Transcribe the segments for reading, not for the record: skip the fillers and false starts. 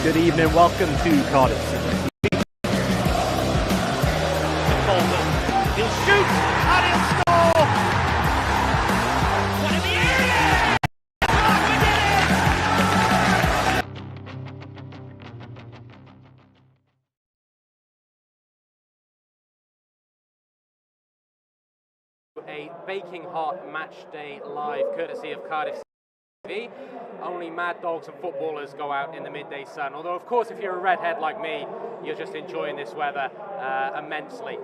Good evening, welcome to Cardiff City. Bolton, he'll shoot and he'll score! One in the area! Oh, we did it! A baking hot match day live courtesy of Cardiff TV. Only mad dogs and footballers go out in the midday sun. Although, of course, if you're a redhead like me, you're just enjoying this weather immensely.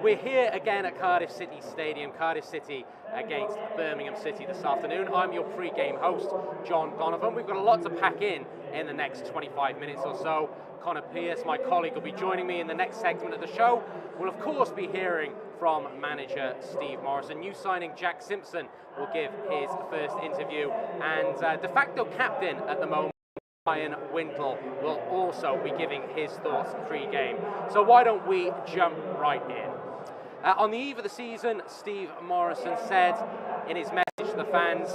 We're here again at Cardiff City Stadium, Cardiff City against Birmingham City this afternoon. I'm your pre-game host, John Donovan. We've got a lot to pack in the next 25 minutes or so. Connor Pierce, my colleague, will be joining me in the next segment of the show. We'll, of course, be hearing from manager Steve Morrison. New signing Jack Simpson will give his first interview, and de facto captain at the moment, Ryan Wintle, will also be giving his thoughts pre-game. So why don't we jump right in? On the eve of the season, Steve Morrison said in his message to the fans,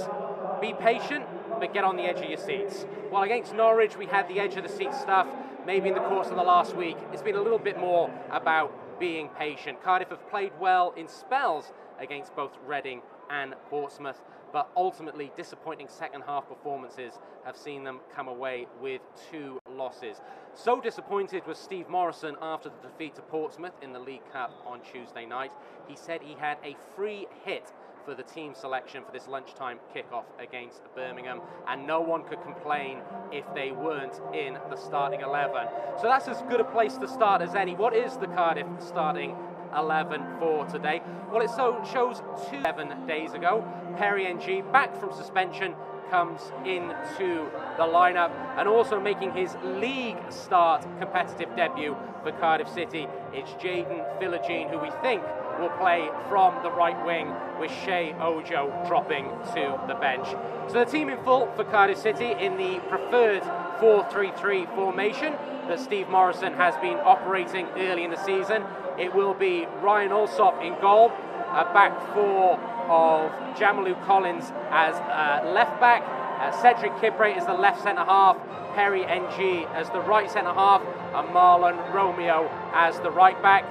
be patient, but get on the edge of your seats. While against Norwich we had the edge of the seat stuff, maybe in the course of the last week, it's been a little bit more about being patient. Cardiff have played well in spells against both Reading and Portsmouth, but ultimately disappointing second half performances have seen them come away with 2 losses. So disappointed was Steve Morrison after the defeat to Portsmouth in the League Cup on Tuesday night. He said he had a free hit for the team selection for this lunchtime kickoff against Birmingham, and no one could complain if they weren't in the starting 11. So that's as good a place to start as any. What is the Cardiff starting 11 for today? Well, it shows 7 days ago. Perry NG, back from suspension, comes into the lineup, and also making his league start competitive debut for Cardiff City, it's Jayden Philogene, who we think will play from the right wing, with Shea Ojo dropping to the bench. So the team in full for Cardiff City in the preferred 4-3-3 formation that Steve Morrison has been operating early in the season. It will be Ryan Alsop in goal, a back 4 of Jamalu Collins as left back, Cedric Kibre as the left centre half, Perry NG as the right centre half, and Marlon Romeo as the right back.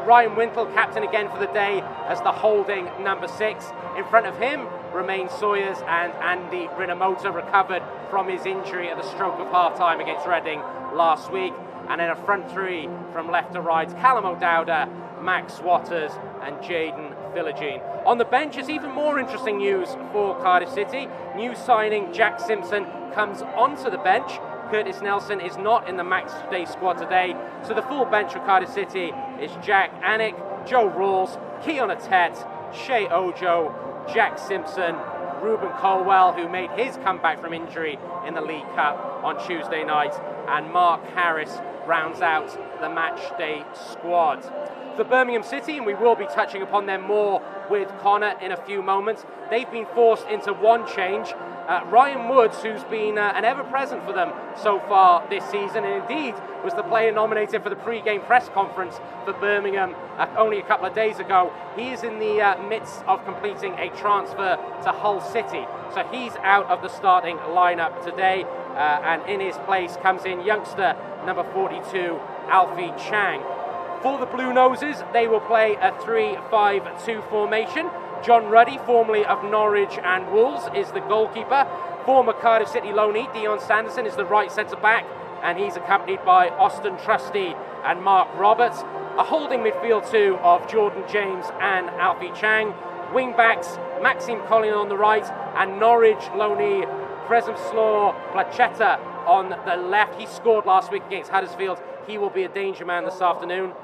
Ryan Wintle, captain again for the day, as the holding number 6. In front of him, Romain Sawyers and Andy Rinomhota, recovered from his injury at the stroke of half-time against Reading last week. And then a front 3 from left to right, Callum O'Dowda, Max Waters and Jayden Philogene. On the bench, it's even more interesting news for Cardiff City. New signing Jack Simpson comes onto the bench. Curtis Nelson is not in the MATCHDAY squad today, so the full bench for Cardiff City is Jack Anick, Joe Rawls, Keon Atet, Shea Ojo, Jack Simpson, Ruben Colwell, who made his comeback from injury in the League Cup on Tuesday night, and Mark Harris rounds out the matchday squad. For Birmingham City, and we will be touching upon them more with Connor in a few moments, they've been forced into one change. Ryan Woods, who's been an ever-present for them so far this season, and indeed was the player nominated for the pre-game press conference for Birmingham only a couple of days ago. He is in the midst of completing a transfer to Hull City, so he's out of the starting lineup today, and in his place comes in youngster number 42, Alfie Chang. For the Blue Noses, they will play a 3-5-2 formation. John Ruddy, formerly of Norwich and Wolves, is the goalkeeper. Former Cardiff City loanee Dion Sanderson is the right centre-back, and he's accompanied by Austin Trusty and Mark Roberts. A holding midfield 2 of Jordan James and Alfie Chang. Wing-backs, Maxime Collin on the right, and Norwich loanee Presemslaw Placheta on the left. He scored last week against Huddersfield. He will be a danger man this afternoon.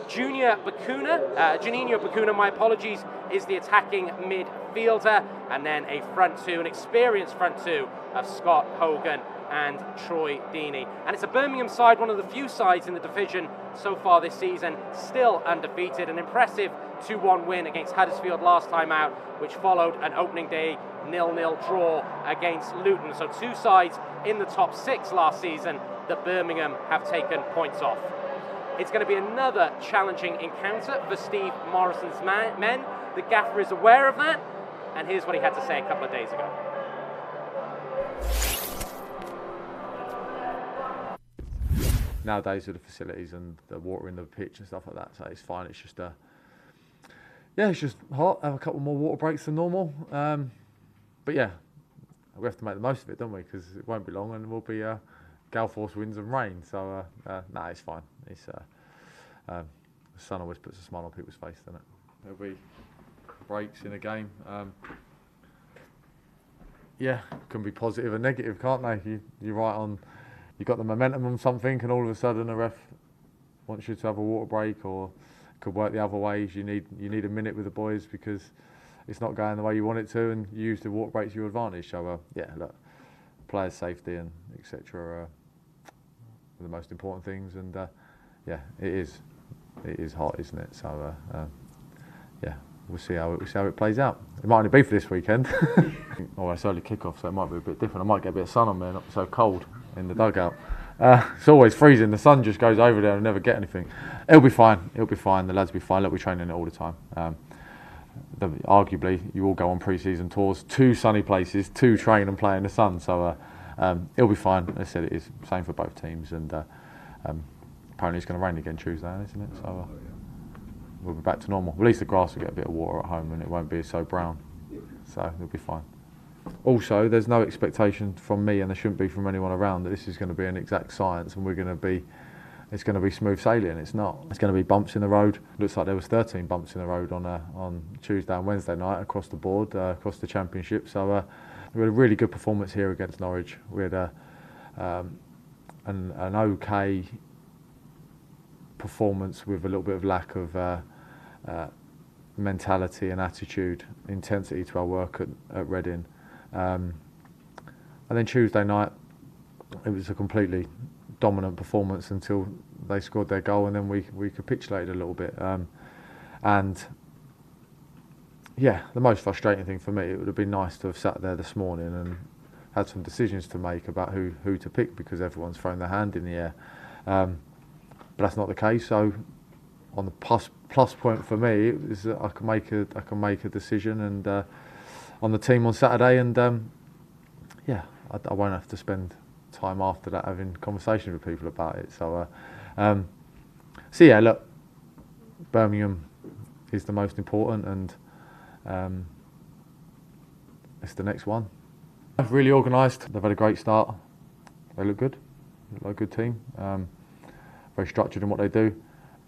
Juninho Bacuna, my apologies, is the attacking midfielder, and then a front 2, an experienced front 2 of Scott Hogan and Troy Deeney. And it's a Birmingham side, one of the few sides in the division so far this season, still undefeated. An impressive 2-1 win against Huddersfield last time out, which followed an opening day 0-0 draw against Luton. So 2 sides in the top 6 last season that Birmingham have taken points off. It's going to be another challenging encounter for Steve Morrison's men. The gaffer is aware of that, and here's what he had to say a couple of days ago. nowadays with the facilities and the water in the pitch and stuff like that, so it's fine. It's just yeah, it's just hot. Have a couple more water breaks than normal, but yeah, we have to make the most of it, don't we? Because it won't be long, and we'll be gale force winds and rain. So nah, it's fine. It's the sun always puts a smile on people's face, doesn't it? There'll be breaks in a game. Yeah, can be positive and negative, can't they? You're right on. You got the momentum on something, and all of a sudden a ref wants you to have a water break, or could work the other ways. You need a minute with the boys because it's not going the way you want it to, and you use the water break to your advantage. So yeah, look, players' safety and etc. are the most important things, and yeah, it is hot, isn't it? So yeah, we'll see how it plays out. It might only be for this weekend. Oh, it's early kick-off, so it might be a bit different. I might get a bit of sun on me and not so cold in the dugout. It's always freezing. The sun just goes over there and never get anything. It'll be fine. It'll be fine. The lads will be fine. Look, we're training it all the time. Arguably, you all go on pre-season tours to sunny places to train and play in the sun. So it'll be fine. As I said, it is same for both teams. And apparently it's going to rain again Tuesday, isn't it? So we'll be back to normal. At least the grass will get a bit of water at home and it won't be so brown. So it'll be fine. Also, there's no expectation from me, and there shouldn't be from anyone around, that this is going to be an exact science and it's going to be smooth sailing. It's not. It's going to be bumps in the road. Looks like there was 13 bumps in the road on Tuesday and Wednesday night across the board, across the championship. So we had a really good performance here against Norwich. We had an okay performance with a little bit of lack of mentality and attitude, intensity to our work at Reading. And then Tuesday night, it was a completely dominant performance until they scored their goal, and then we capitulated a little bit. And yeah, the most frustrating thing for me, it would have been nice to have sat there this morning and had some decisions to make about who to pick, because everyone's thrown their hand in the air. But that's not the case. So on the plus point for me is that I can make a decision and on the team on Saturday, and yeah, I won't have to spend time after that having conversations with people about it. So so yeah, look, Birmingham is the most important, and it's the next one. Really organised. They've had a great start. They look good. They look like a good team. Very structured in what they do.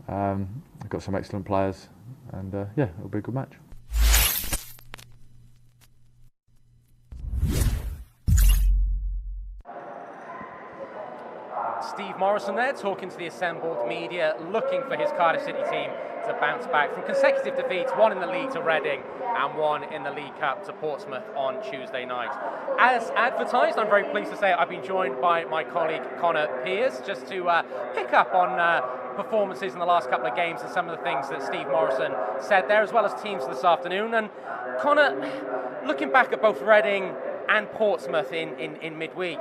They've got some excellent players, and yeah, it'll be a good match. Steve Morrison there talking to the assembled media, looking for his Cardiff City team to bounce back from consecutive defeats, one in the league to Reading and one in the League Cup to Portsmouth on Tuesday night. As advertised, I'm very pleased to say I've been joined by my colleague Connor Pearce just to pick up on performances in the last couple of games and some of the things that Steve Morrison said there, as well as teams this afternoon. And Connor, looking back at both Reading and Portsmouth in midweek,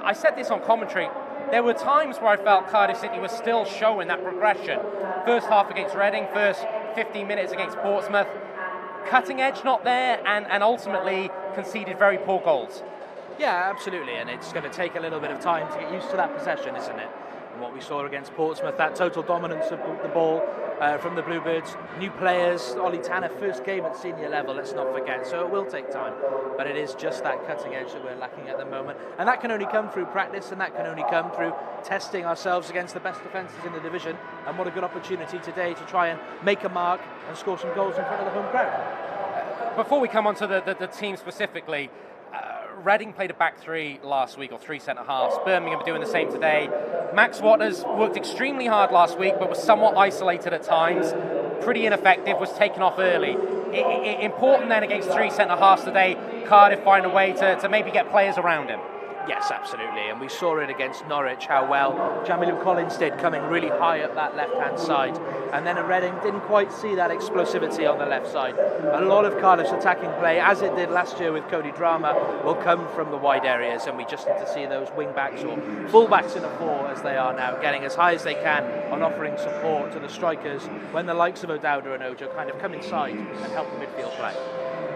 I said this on commentary, there were times where I felt Cardiff City was still showing that progression. First half against Reading, first 15 minutes against Portsmouth. Cutting edge not there, and ultimately conceded very poor goals. Yeah, absolutely, and it's going to take a little bit of time to get used to that possession, isn't it? And what we saw against Portsmouth, that total dominance of the ball from the Bluebirds, new players, Ollie Tanner, first game at senior level, let's not forget, so it will take time, but it is just that cutting edge that we're lacking at the moment, and that can only come through practice, and that can only come through testing ourselves against the best defences in the division, and what a good opportunity today to try and make a mark and score some goals in front of the home crowd. Before we come on to the team specifically, Reading played a back three last week, or three centre-halves. Birmingham are doing the same today. Max Waters worked extremely hard last week, but was somewhat isolated at times. Pretty ineffective, was taken off early. Important then against three centre-halves today, Cardiff find a way to maybe get players around him. Yes, absolutely, and we saw it against Norwich, how well Jamilu Collins did, coming really high up that left-hand side, and then at Reading didn't quite see that explosivity on the left side. A lot of Cardiff's attacking play, as it did last year with Cody Drama, will come from the wide areas, and we just need to see those wing-backs or full-backs in a four, as they are now, getting as high as they can on offering support to the strikers when the likes of O'Dowda and Ojo kind of come inside and help the midfield play.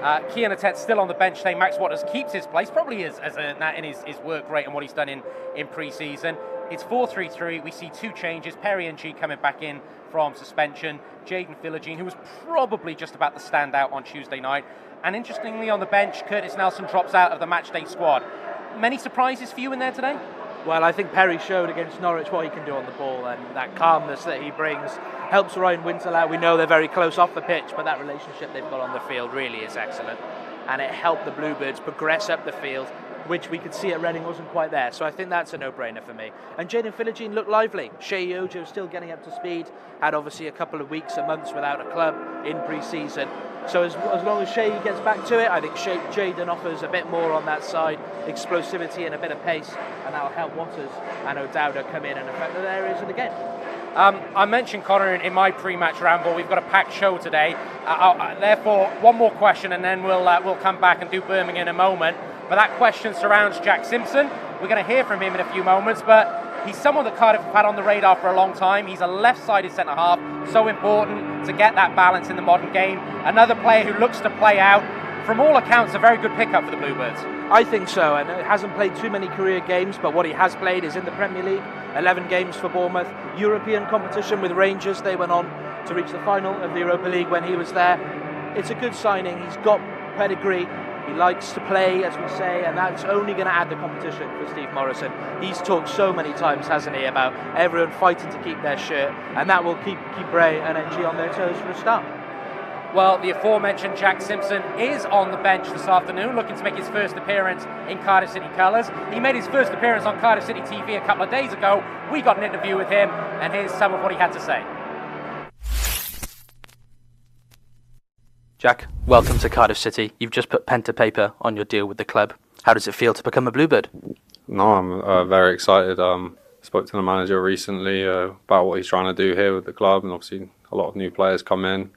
Kian Atet's still on the bench today. Max Waters keeps his place, probably in his work rate and what he's done in pre-season. It's 4-3-3. We see two changes. Perry and G coming back in from suspension. Jaden Philogene, who was probably just about to stand out on Tuesday night. And interestingly, on the bench, Curtis Nelson drops out of the matchday squad. Many surprises for you in there today? Well, I think Perry showed against Norwich what he can do on the ball, and that calmness that he brings helps Ryan Wintle out. We know they're very close off the pitch, but that relationship they've got on the field really is excellent. And it helped the Bluebirds progress up the field, which we could see at Reading wasn't quite there. So I think that's a no-brainer for me. And Jaden Philogene looked lively. Shea Ojo still getting up to speed. Had obviously a couple of weeks and months without a club in pre-season. So as long as Shea gets back to it, I think Jaden offers a bit more on that side, explosivity and a bit of pace, and that'll help Waters and O'Dowda come in and affect the areas of the game. I mentioned, Connor, in my pre-match ramble, we've got a packed show today. Therefore, one more question, and then we'll come back and do Birmingham in a moment. But that question surrounds Jack Simpson. We're going to hear from him in a few moments, but he's someone that Cardiff have had on the radar for a long time. He's a left-sided centre-half, so important to get that balance in the modern game. Another player who looks to play out. From all accounts, a very good pickup for the Bluebirds. I think so, and it hasn't played too many career games, but what he has played is in the Premier League, 11 games for Bournemouth, European competition with Rangers. They went on to reach the final of the Europa League when he was there. It's a good signing. He's got pedigree. He likes to play, as we say, and that's only going to add the competition for Steve Morrison. He's talked so many times, hasn't he, about everyone fighting to keep their shirt, and that will keep Ray and NG on their toes for a start. Well, the aforementioned Jack Simpson is on the bench this afternoon, looking to make his first appearance in Cardiff City colours. He made his first appearance on Cardiff City TV a couple of days ago. We got an interview with him, and here's some of what he had to say. Jack, welcome to Cardiff City. You've just put pen to paper on your deal with the club. How does it feel to become a Bluebird? No, I'm very excited. Spoke to the manager recently about what he's trying to do here with the club, and obviously a lot of new players come in,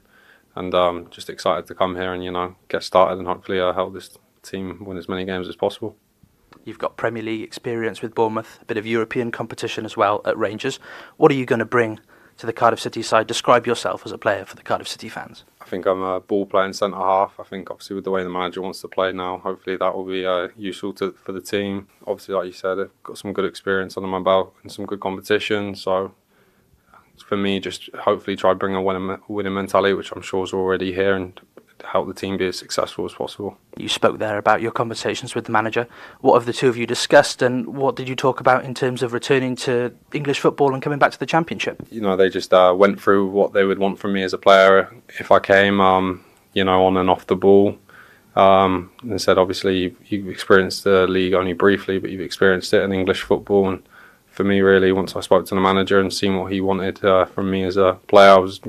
and just excited to come here and get started and hopefully help this team win as many games as possible. You've got Premier League experience with Bournemouth, a bit of European competition as well at Rangers. What are you going to bring to the Cardiff City side? Describe yourself as a player for the Cardiff City fans. I think I'm a ball playing centre half. I think obviously with the way the manager wants to play now, hopefully that will be useful for the team. Obviously, like you said, I've got some good experience under my belt and some good competition. So for me, just hopefully try to bring a winning mentality, which I'm sure is already here, and help the team be as successful as possible. You spoke there about your conversations with the manager. What have the two of you discussed, and what did you talk about in terms of returning to English football and coming back to the Championship? They just went through what they would want from me as a player if I came, on and off the ball. They said, obviously, you've experienced the league only briefly, but you've experienced it in English football. And for me, really, once I spoke to the manager and seen what he wanted from me as a player, I was,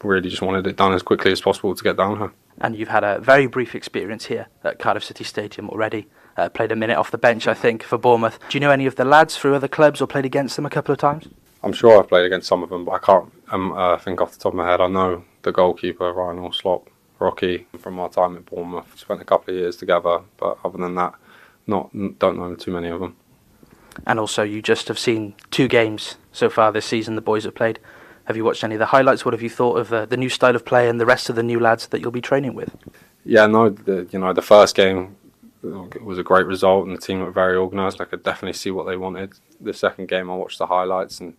really just wanted it done as quickly as possible to get down here. And you've had a very brief experience here at Cardiff City Stadium already. Played a minute off the bench, I think, for Bournemouth. Do you know any of the lads through other clubs or played against them a couple of times? I'm sure I've played against some of them, but I can't think off the top of my head. I know the goalkeeper, Ryan Wintle, Rocky, from our time at Bournemouth. Spent a couple of years together, but other than that, don't know too many of them. And also, you just have seen 2 games so far this season the boys have played. Have you watched any of the highlights? What have you thought of the new style of play and the rest of the new lads that you'll be training with? Yeah, no, the first game was a great result and the team looked very organised. I could definitely see what they wanted. The second game, I watched the highlights and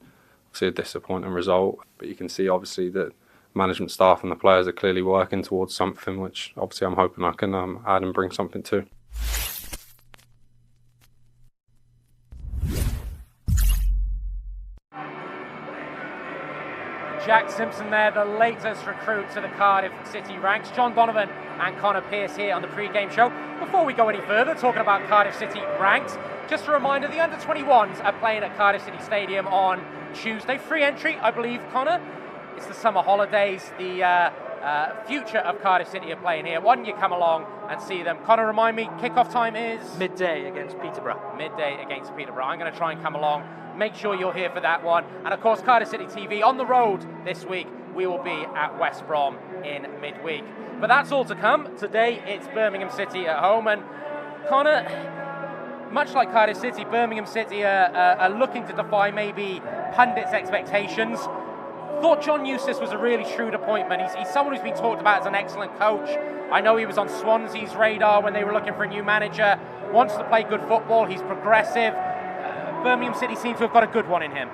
see a disappointing result. But you can see, obviously, that management staff and the players are clearly working towards something, which obviously I'm hoping I can add and bring something to. Jack Simpson there, the latest recruit to the Cardiff City ranks. John Donovan and Connor Pearce here on the pre-game show. Before we go any further, talking about Cardiff City ranks, just a reminder, the under-21s are playing at Cardiff City Stadium on Tuesday. Free entry, I believe, Connor. It's the summer holidays. The future of Cardiff City are playing here. Why don't you come along and see them? Connor, remind me, kickoff time is? Midday against Peterborough. Midday against Peterborough. I'm going to try and come along. Make sure you're here for that one. And of course, Cardiff City TV on the road this week. We will be at West Brom in midweek. But that's all to come. Today, it's Birmingham City at home. And Connor, much like Cardiff City, Birmingham City are looking to defy maybe pundits' expectations. Thought John Eustace was a really shrewd appointment. He's someone who's been talked about as an excellent coach. I know he was on Swansea's radar when they were looking for a new manager. Wants to play good football. He's progressive. Birmingham City seem to have got a good one in him.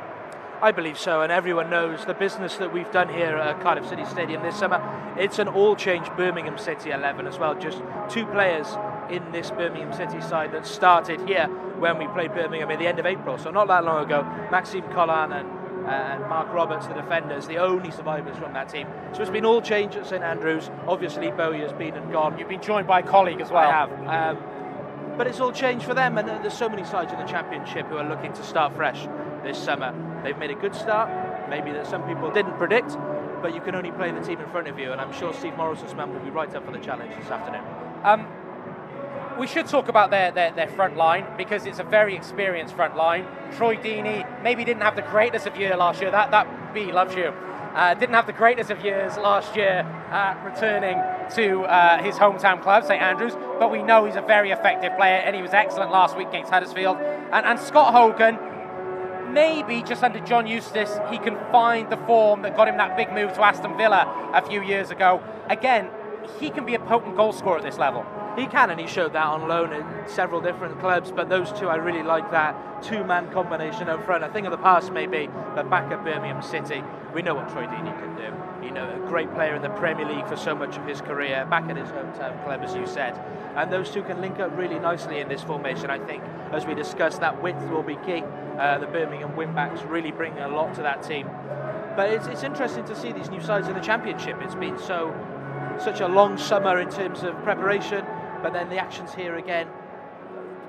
I believe so, and everyone knows the business that we've done here at Cardiff City Stadium this summer. It's an all-change Birmingham City 11 as well. Just 2 players in this Birmingham City side that started here when we played Birmingham at the end of April, so not that long ago. Maxime Collan and Mark Roberts, the defenders, the only survivors from that team. So it's been all change at St Andrews. Obviously, Bowyer's been and gone. You've been joined by a colleague as well. I have. But it's all changed for them, and there's so many sides in the Championship who are looking to start fresh this summer. They've made a good start, maybe that some people didn't predict, but you can only play the team in front of you, and I'm sure Steve Morrison's men will be right up for the challenge this afternoon. We should talk about their front line, because it's a very experienced front line. Troy Deeney maybe didn't have the greatest of year last year. That B loves you. Didn't have the greatest of years last year, returning to his hometown club, St Andrews, but we know he's a very effective player, and he was excellent last week against Huddersfield. And Scott Hogan, maybe just under John Eustace, he can find the form that got him that big move to Aston Villa a few years ago. Again, he can be a potent goal scorer at this level. He can, and he showed that on loan in several different clubs, but those two, I really like that 2-man combination up front. I think of the past maybe, but back at Birmingham City, we know what Troy Deeney can do. You know, a great player in the Premier League for so much of his career, back at his hometown club, as you said. And those two can link up really nicely in this formation, I think. As we discussed, that width will be key. The Birmingham wing-backs really bring a lot to that team. But it's interesting to see these new sides in the Championship. It's been such a long summer in terms of preparation, but then the action's here again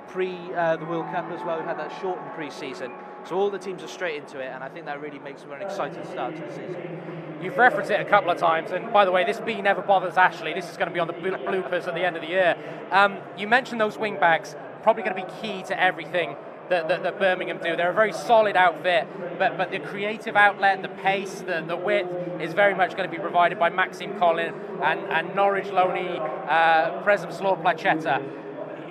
pre the World Cup as well. We've had that shortened pre-season, so all the teams are straight into it, and I think that really makes for an exciting start to the season. You've referenced it a couple of times, and by the way, this B never bothers Ashley. This is going to be on the bloopers at the end of the year. You mentioned those wing backs, probably going to be key to everything that Birmingham do. They're a very solid outfit, but the creative outlet, the pace, the width is very much going to be provided by Maxime Collan and Norwich loanee Przemysław Placheta.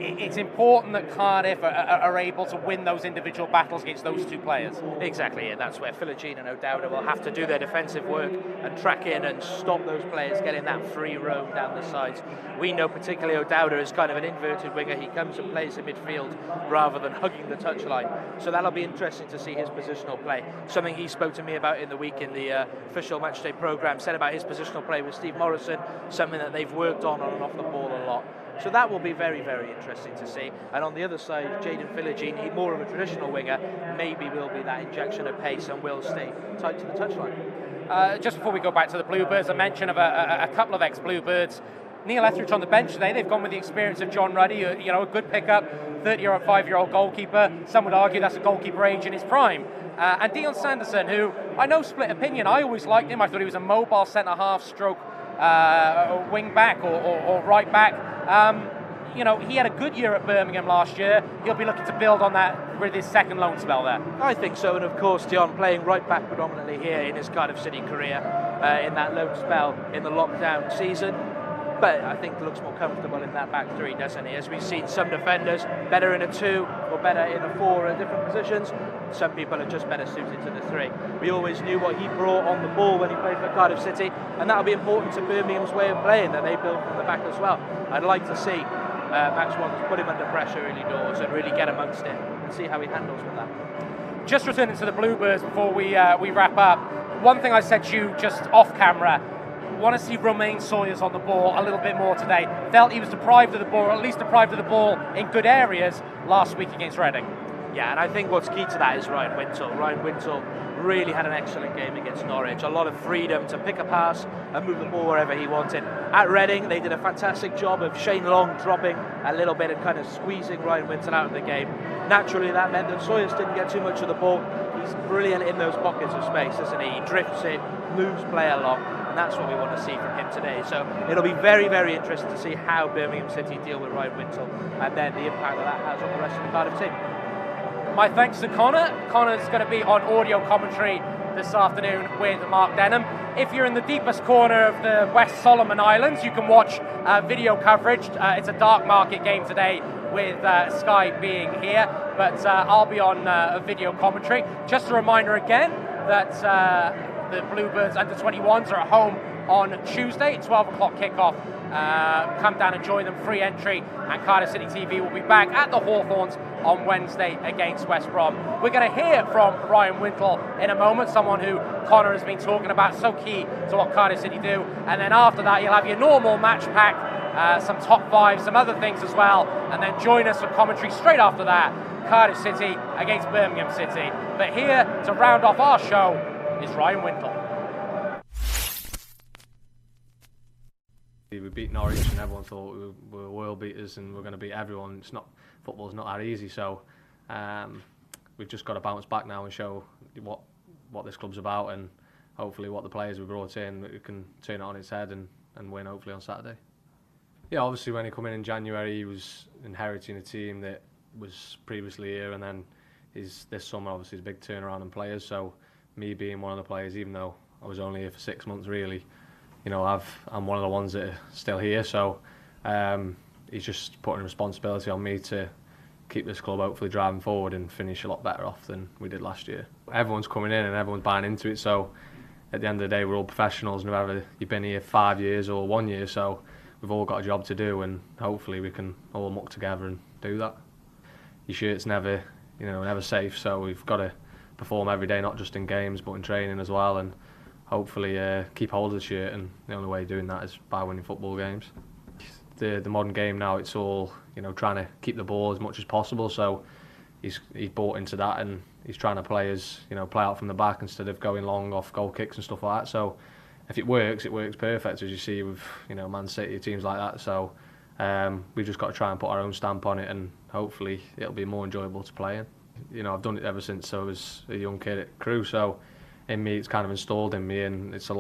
It's important that Cardiff are able to win those individual battles against those two players. Exactly, and that's where Philogene and O'Dowda will have to do their defensive work and track in and stop those players getting that free roam down the sides. We know particularly O'Dowda is kind of an inverted winger. He comes and plays in midfield rather than hugging the touchline. So that'll be interesting to see his positional play. Something he spoke to me about in the week in the official Matchday programme, said about his positional play with Steve Morrison, something that they've worked on and off the ball a lot. So that will be very, very interesting to see. And on the other side, Jayden Philogene, more of a traditional winger, maybe will be that injection of pace and will stay tight to the touchline. Just before we go back to the Bluebirds, a mention of a couple of ex-Bluebirds. Neil Etheridge on the bench today. They've gone with the experience of John Ruddy, a good pickup, 35-year-old goalkeeper. Some would argue that's a goalkeeper age in his prime. And Dion Sanderson, who I know split opinion. I always liked him. I thought he was a mobile centre-half stroke wing back or right back. He had a good year at Birmingham last year. He'll be looking to build on that with his second loan spell there. I think so, and of course Dion playing right back predominantly here in his Cardiff City career in that loan spell in the lockdown season. But I think looks more comfortable in that back three, doesn't he? As we've seen some defenders better in a 2 or better in a 4 in different positions. Some people are just better suited to the 3. We always knew what he brought on the ball when he played for Cardiff City, and that'll be important to Birmingham's way of playing, that they build from the back as well. I'd like to see Max Watkins put him under pressure early doors and really get amongst it and see how he handles with that. Just returning to the Bluebirds before we wrap up, one thing I said to you just off camera, want to see Romain Sawyers on the ball a little bit more today. Felt he was deprived of the ball, or at least deprived of the ball in good areas last week against Reading. Yeah, and I think what's key to that is Ryan Wintle. Ryan Wintle really had an excellent game against Norwich. A lot of freedom to pick a pass and move the ball wherever he wanted. At Reading, they did a fantastic job of Shane Long dropping a little bit and kind of squeezing Ryan Wintle out of the game. Naturally, that meant that Sawyers didn't get too much of the ball. He's brilliant in those pockets of space, isn't he? He drifts in, moves play along, and that's what we want to see from him today. So it'll be very, very interesting to see how Birmingham City deal with Ryan Wintle and then the impact that has on the rest of the Cardiff team. My thanks to Connor. Connor's going to be on audio commentary this afternoon with Mark Denham. If you're in the deepest corner of the West Solomon Islands, you can watch video coverage. It's a dark market game today with Sky being here, but I'll be on video commentary. Just a reminder again that the Bluebirds under-21s are at home on Tuesday, 12 o'clock kickoff. Come down and join them, free entry, and Cardiff City TV will be back at the Hawthorns on Wednesday against West Brom. We're going to hear from Ryan Wintle in a moment, someone who Connor has been talking about, so key to what Cardiff City do. And then after that, you'll have your normal match pack, some top five, some other things as well. And then join us for commentary straight after that, Cardiff City against Birmingham City. But here to round off our show is Ryan Wintle. We beat Norwich and everyone thought we were world beaters and we're going to beat everyone. Football's not that easy, so we've just got to bounce back now and show what this club's about, and hopefully what the players we brought in, we can turn it on its head and win hopefully on Saturday. Yeah, obviously when he came in January, he was inheriting a team that was previously here, and then this summer obviously is a big turnaround in players. So me being one of the players, even though I was only here for 6 months really, you know, I'm one of the ones that are still here, so he's just putting responsibility on me to keep this club hopefully driving forward and finish a lot better off than we did last year. Everyone's coming in and everyone's buying into it, so at the end of the day we're all professionals, and whether you've been here 5 years or 1 year, so we've all got a job to do, and hopefully we can all muck together and do that. Your shirt's never safe, so we've got to perform every day, not just in games but in training as well, and hopefully keep hold of the shirt, and the only way of doing that is by winning football games. The modern game now, it's all, you know, trying to keep the ball as much as possible, so he's bought into that, and he's trying to play out from the back instead of going long off goal kicks and stuff like that. So if it works perfect, as you see with, you know, Man City, teams like that. So we've just got to try and put our own stamp on it, and hopefully it'll be more enjoyable to play in. You know, I've done it ever since I was a young kid at Crewe, so in me it's kind of installed in me, and it's the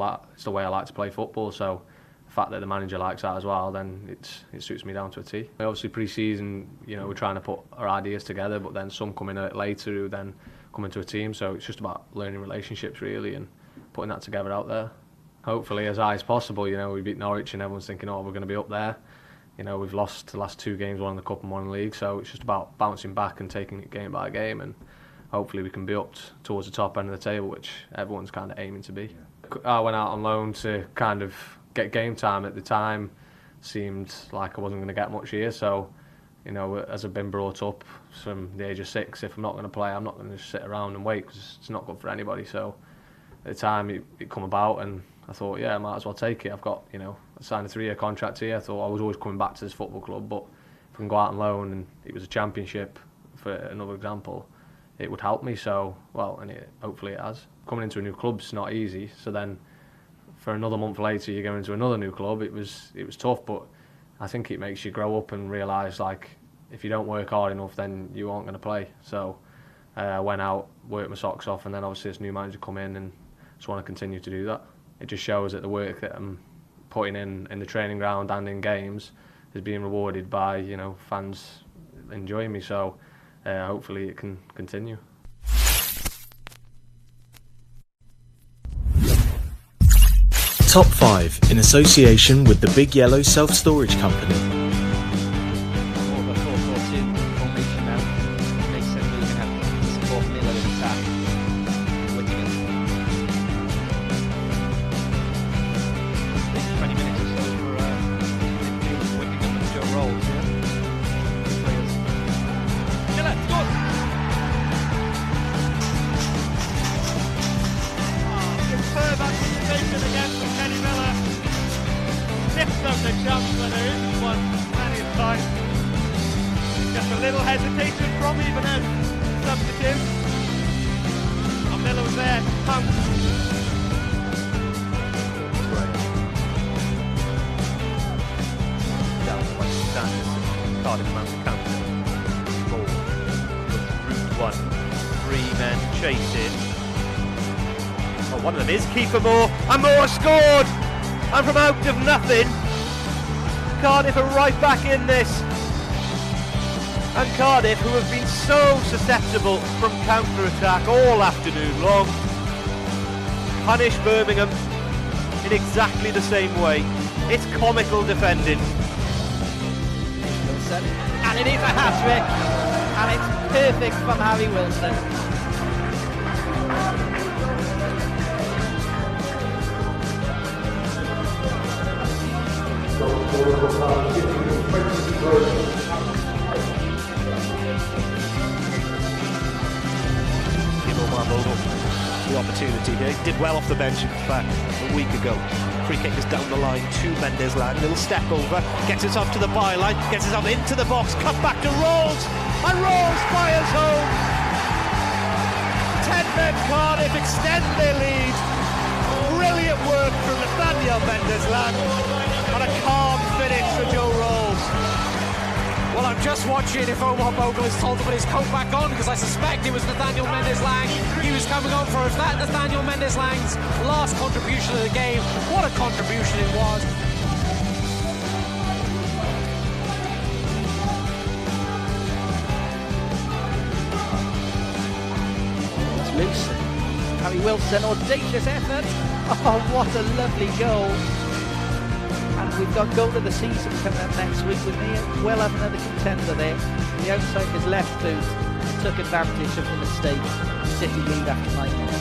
way I like to play football. So the fact that the manager likes that as well, then it suits me down to a T. Obviously pre-season, you know, we're trying to put our ideas together, but then some come in a bit later who then come into a team, so it's just about learning relationships really and putting that together out there. Hopefully as high as possible. You know, we beat Norwich and everyone's thinking, oh, we're going to be up there. You know, we've lost the last 2 games, one in the Cup and one in the League, so it's just about bouncing back and taking it game by game, and hopefully we can be up towards the top end of the table, which everyone's kind of aiming to be. I went out on loan to kind of get game time. At the time seemed like I wasn't going to get much here, so, you know, as I've been brought up from the age of 6, if I'm not going to play, I'm not going to just sit around and wait, because it's not good for anybody. So at the time it come about, and I thought, yeah, I might as well take it. I've got, you know, I signed a 3-year contract here. I thought I was always coming back to this football club, but if I can go out on loan and it was a championship, for another example, it would help me. So, well, and hopefully it has. Coming into a new club's not easy, so then for another month later you go into another new club. It was tough, but I think it makes you grow up and realise, like, if you don't work hard enough, then you aren't going to play. So I went out, worked my socks off, and then obviously this new manager come in, and just want to continue to do that. It just shows that the work that I'm putting in the training ground and in games is being rewarded by, you know, fans enjoying me. So hopefully it can continue. Top 5 in association with the Big Yellow Self-Storage Company. More of a 4-4-2 formation now. They said we were going to have support Miller in attack. Whittingham. 20 minutes or so for midfield, Whittingham and Joe Rolls. Players. Miller, score! Superb anticipation again from Kenny Miller. Tips up the chance when there isn't one, plenty of time. Just a little hesitation from even as substitute. And Miller was there, pumped. Down to West Standards, Cardiff Mountain County. Ball with Route 1. 3 men chasing. Oh, one of them is Kiefer Moore, and Moore scored! And from out of nothing, Cardiff are right back in this. And Cardiff, who have been so susceptible from counter-attack all afternoon long, punish Birmingham in exactly the same way. It's comical defending. Wilson, and it is a hat-trick, and it's perfect from Harry Wilson. Vogel the opportunity here. He did well off the bench, in fact, a week ago. Free kick is down the line to Mendes-Lang. Little step over, gets himself to the byline, gets himself into the box, cut back to Rolls, and Rolls fires home. 10 men Cardiff extend their lead. Brilliant work from Nathaniel Mendes-Lang and a calm finish from Joe Rolls. Well, I'm just watching if Omar Bogle is told to put his coat back on, because I suspect it was Nathaniel Mendes-Lang he was coming on for. Is that Nathaniel Mendes-Lang's last contribution to the game? What a contribution it was. It's loose. Harry Wilson, audacious effort. Oh, what a lovely goal. And we've got goal of the season coming up next week with me. We'll have another contender there. The outside his left boot took advantage of the mistake. City lead after 9 minutes.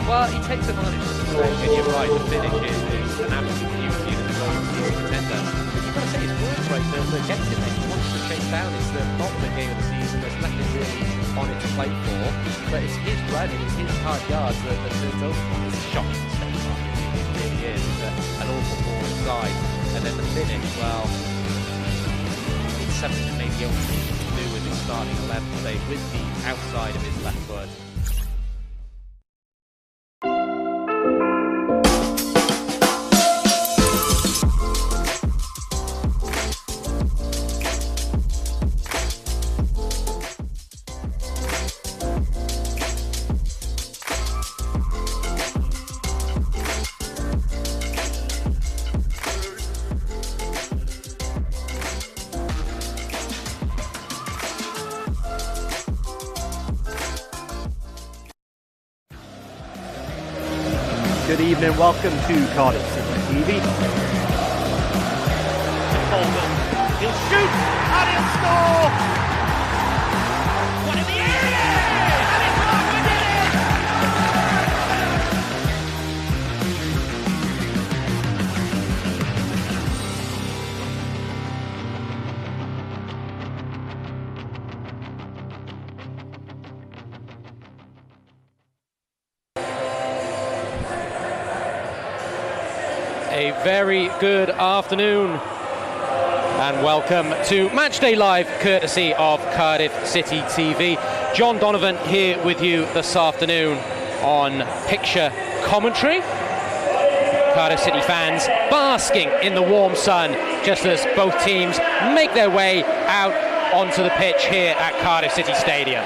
Well, he takes advantage of the mistake, and you're right, the finish is an absolute beauty and a goal of the season contender. You've got to say his words right, the objective that he wants to chase down is the ultimate game of the season. There's nothing really on it to play for, but it's his running, it's his hard yards that turns over. It's a shocking mistake. It really is. It's an awful ball inside. And then the finish, well, it's something that maybe only he can do with his starting 11 today, with the outside of his left foot. Good evening, welcome to Cardiff City TV. Coleman, he'll shoot and he'll score! One in the area! And it's off, we did A very good afternoon and welcome to Matchday Live, courtesy of Cardiff City TV. John Donovan here with you this afternoon on picture commentary. Cardiff City fans basking in the warm sun just as both teams make their way out onto the pitch here at Cardiff City Stadium.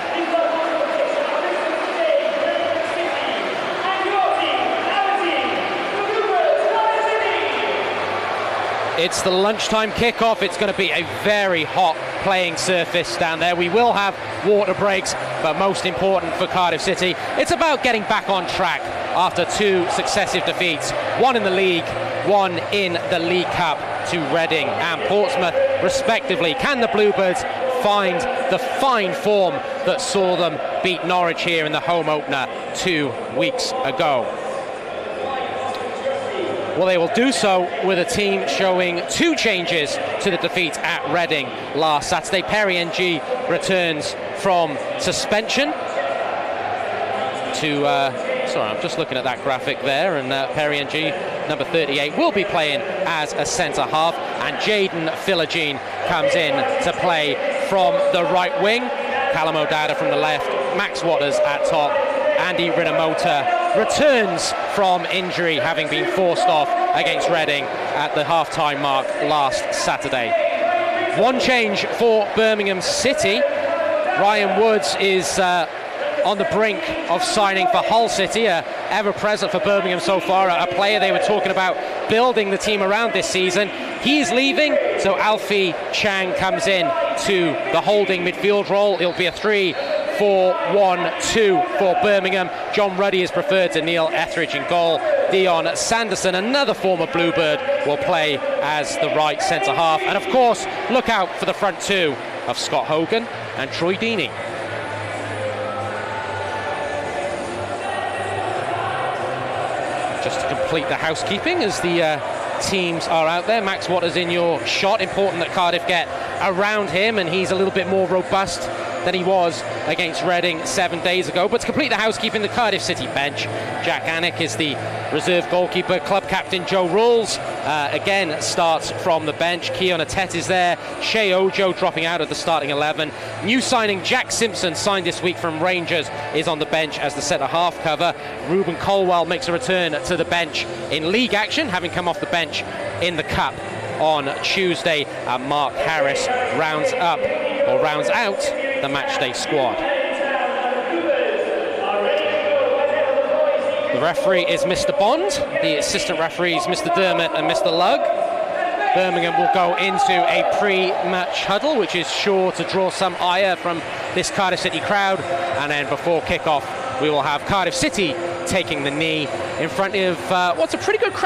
It's the lunchtime kickoff. It's going to be a very hot playing surface down there. We will have water breaks, but most important for Cardiff City, it's about getting back on track after two successive defeats, one in the league, one in the League Cup to Reading and Portsmouth, respectively. Can the Bluebirds find the fine form that saw them beat Norwich here in the home opener 2 weeks ago? Well, they will do so with a team showing two changes to the defeat at Reading last Saturday. Perry NG returns from suspension to... sorry, I'm just looking at that graphic there, and Perry NG, number 38, will be playing as a centre-half, and Jaden Philogene comes in to play from the right wing. Callum O'Dowda from the left, Max Waters at top. Andy Rinomota returns from injury, having been forced off against Reading at the half-time mark last Saturday. One change for Birmingham City. Ryan Woods is on the brink of signing for Hull City, ever present for Birmingham so far, a player they were talking about building the team around this season. He's leaving, so Alfie Chang comes in to the holding midfield role. It'll be a 3-4-1-2 for Birmingham. John Ruddy is preferred to Neil Etheridge in goal. Dion Sanderson, another former Bluebird, will play as the right centre-half. And of course, look out for the front two of Scott Hogan and Troy Deeney. Just to complete the housekeeping as the teams are out there. Max Waters in your shot. Important that Cardiff get around him, and he's a little bit more robust than he was against Reading 7 days ago. But to complete the housekeeping, the Cardiff City bench, Jack Anick is the reserve goalkeeper. Club captain Joe Rawls again starts from the bench. Keon Atet is there. Shea Ojo dropping out of the starting 11. New signing Jack Simpson, signed this week from Rangers, is on the bench as the centre-half cover. Ruben Colwell makes a return to the bench in league action, having come off the bench in the Cup on Tuesday. Mark Harris rounds out the matchday squad. The referee is Mr. Bond, the assistant referees Mr. Dermott and Mr. Lugg. Birmingham will go into a pre-match huddle, which is sure to draw some ire from this Cardiff City crowd, and then before kick-off we will have Cardiff City taking the knee in front of what's a pretty good crowd.